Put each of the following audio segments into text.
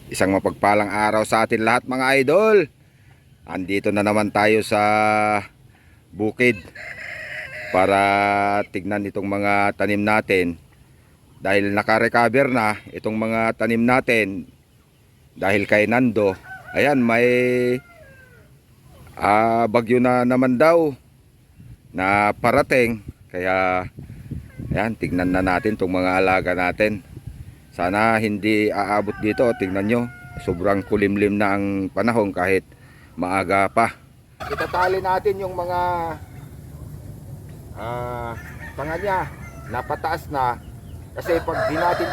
Isang mapagpalang araw sa atin lahat mga idol. Andito na naman tayo sa bukid para tignan itong mga tanim natin. Dahil naka-recover na itong mga tanim natin dahil kay Nando. Ayan, may bagyo na naman daw na parating. Kaya ayan, tignan na natin itong mga alaga natin. Sana hindi aabot dito. Tingnan nyo, sobrang kulimlim na ang panahon kahit maaga pa. Itatali natin yung mga tanga niya na pataas na. Kasi pag di natin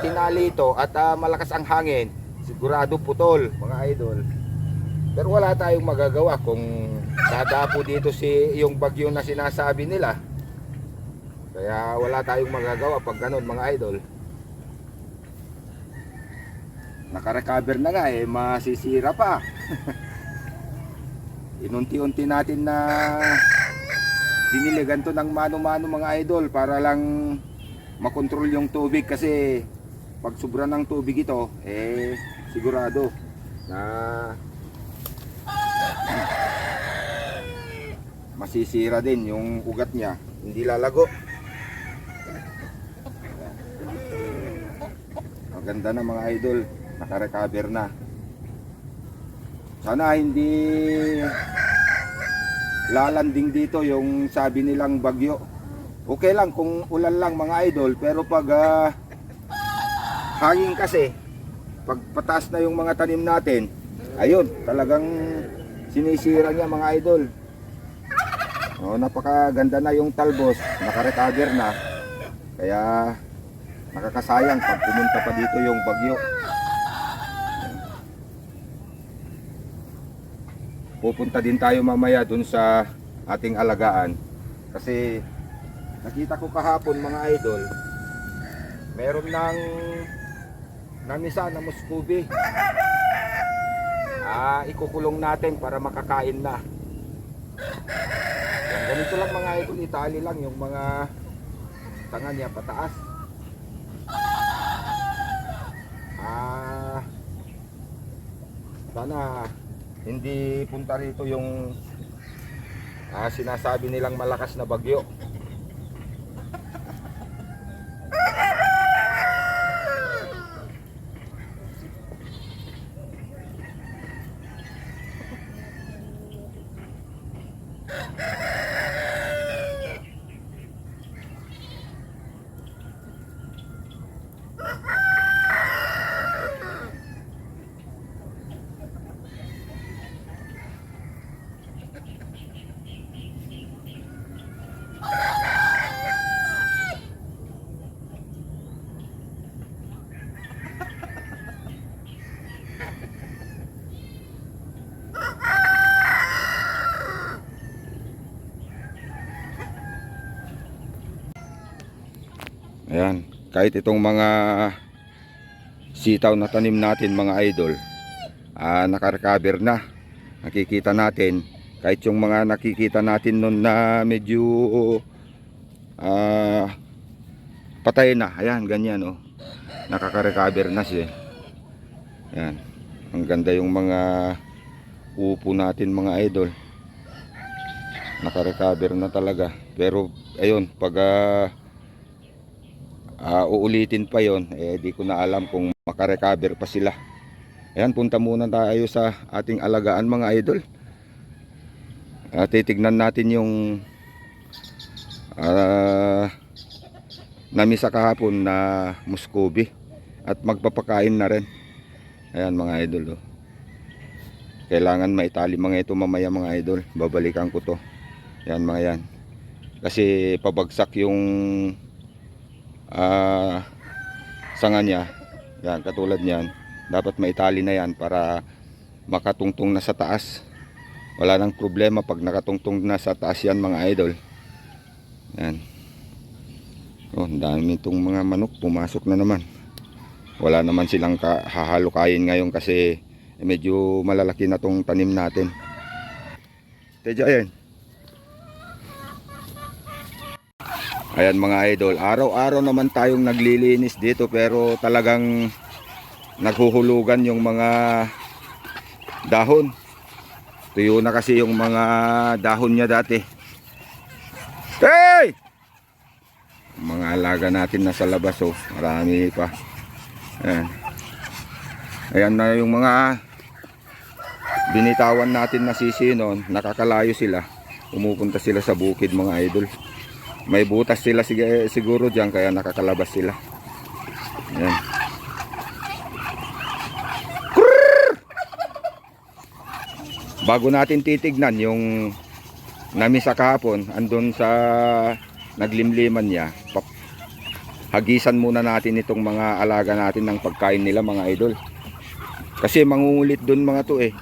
tinali ito at malakas ang hangin, sigurado putol mga idol. Pero wala tayong magagawa kung dadapo dito yung bagyo na sinasabi nila. Kaya wala tayong magagawa pag ganun mga idol. Naka-recover na nga masisira pa. Inunti-unti natin na diniligan to ng mano-mano mga idol para lang makontrol yung tubig, kasi pag sobra ng tubig ito sigurado na masisira din yung ugat niya, hindi lalago. Maganda na mga idol, naka-recover na. Sana hindi lalanding dito yung sabi nilang bagyo. Okay lang kung ulan lang mga idol, pero pag hangin kasi, pag pataas na yung mga tanim natin, ayun, talagang sinisira niya mga idol. Napakaganda na yung talbos, naka-recover na. Kaya nakakasayang pag pumunta pa dito yung bagyo. Pupunta din tayo mamaya dun sa ating alagaan, kasi nakita ko kahapon mga idol, meron ng namisa na muskubi. Ikukulong natin para makakain na. Yan, ganito lang mga idol, itali lang yung mga tanga niya pataas. Sana hindi punta rito yung sinasabi nilang malakas na bagyo. Ayan, kahit itong mga sitaw na tanim natin mga idol, naka-recover na. Nakikita natin, kahit yung mga nakikita natin nun na medyo patay na, ayan, ganyan nakaka-recover na siya. Ayan, ang ganda yung mga upo natin mga idol, naka-recover na talaga. Pero ayun, pag uulitin pa yon, di ko na alam kung makarecover pa sila. Ayan, punta muna tayo sa ating alagaan mga idol. Titignan natin yung namisa kahapon na muskubi at magpapakain na rin. Ayan mga idol kailangan maitali mga ito mamaya mga idol, babalikan ko to. Ayan mga yan, kasi pabagsak yung sanga niya. Yan, katulad niyan, dapat maitali na yan para makatungtong na sa taas. Wala nang problema pag nakatungtong na sa taas yan mga idol. Yan. Ang dami itong mga manok, pumasok na naman. Wala naman silang hahalukayin ngayon kasi medyo malalaki na tong tanim natin. Tedya yan. Ayan mga idol, araw-araw naman tayong naglilinis dito, pero talagang naghuhulugan yung mga dahon. Tuyo na kasi yung mga dahon niya dati. Hey! Mga alaga natin nasa labas, oh. Marami pa. Ayan. Ayan na yung mga binitawan natin na sisi noon. Nakakalayo sila. Pumupunta sila sa bukid, mga idol. May butas sila siguro dyan, kaya nakakalabas sila. Ayan. Bago natin titignan yung namisa kahapon, andun sa naglimliman niya, hagisan muna natin itong mga alaga natin ng pagkain nila, mga idol. Kasi mangungulit dun mga to eh.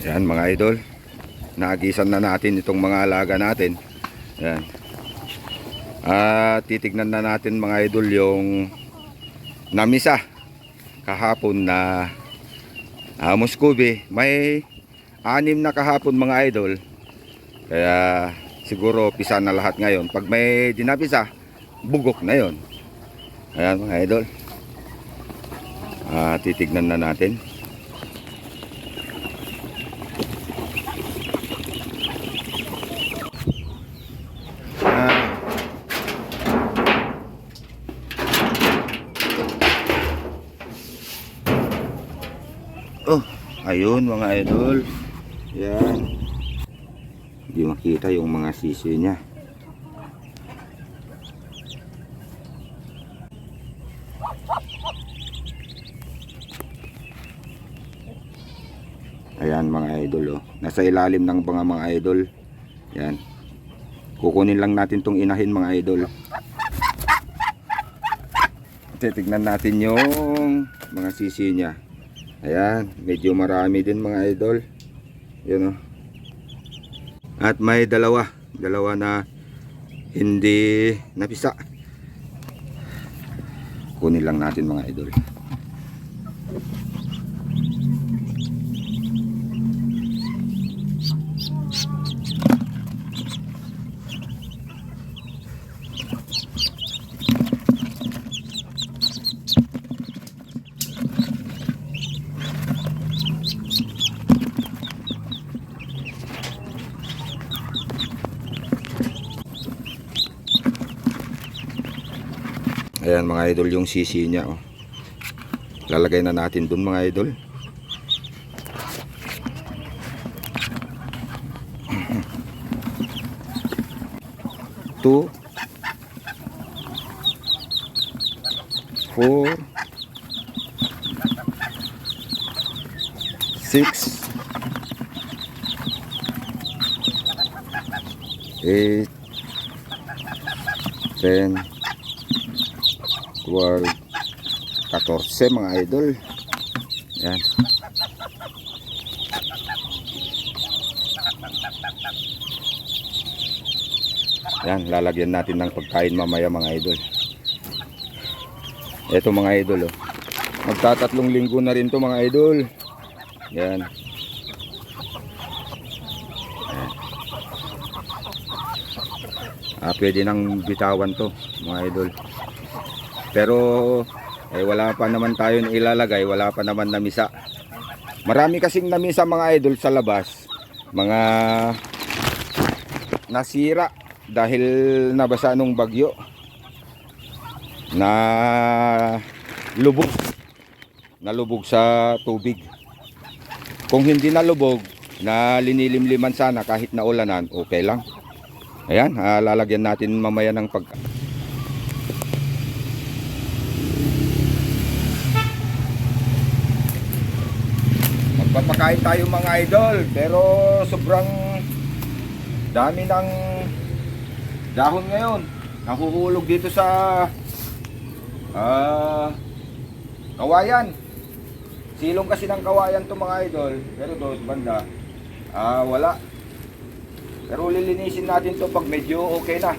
Yan mga idol, naagisan na natin itong mga alaga natin. Yan. At titignan na natin mga idol yung namisa kahapon na muskubi. May 6 na kahapon mga idol. Kaya siguro pisa na lahat ngayon. Pag may dinapisa, bugok na yon. Ayan mga idol. Titignan na natin. Oh, ayun mga idol. Yan. Hindi makita yung mga sisi niya. Ayan mga idol, oh. Nasa ilalim ng mga idol. Yan. Kukunin lang natin tong inahin mga idol. Titignan natin yung mga sisi niya. Ayan, medyo marami din mga idol. Yan, oh. At may dalawa na hindi napisa. Kunin lang natin mga idol. Ayan mga idol yung sisi niya. Oh. Lalagay na natin dun mga idol. Two, 4, 6, 8, 10, 12, 14 mga idol. Yan. Yan, lalagyan natin ng pagkain mamaya mga idol. Ito mga idol, oh. Magtatatlong linggo na rin to mga idol. Yan. Pwede nang bitawan to mga idol. Pero wala pa naman tayo na ilalagay, wala pa naman namisa. Marami kasing namisa mga idol sa labas. Mga nasira dahil nabasa nung bagyo. Nalubog sa tubig. Kung hindi nalubog, na linilimliman sana kahit na ulanan, okay lang. Ayan, lalagyan natin mamaya ng magpapakain tayo mga idol, pero sobrang dami ng dahon ngayon. Nahuhulog dito sa kawayan. Silong kasi ng kawayan to mga idol, pero doon banda wala. Pero lilinisin natin to pag medyo okay na.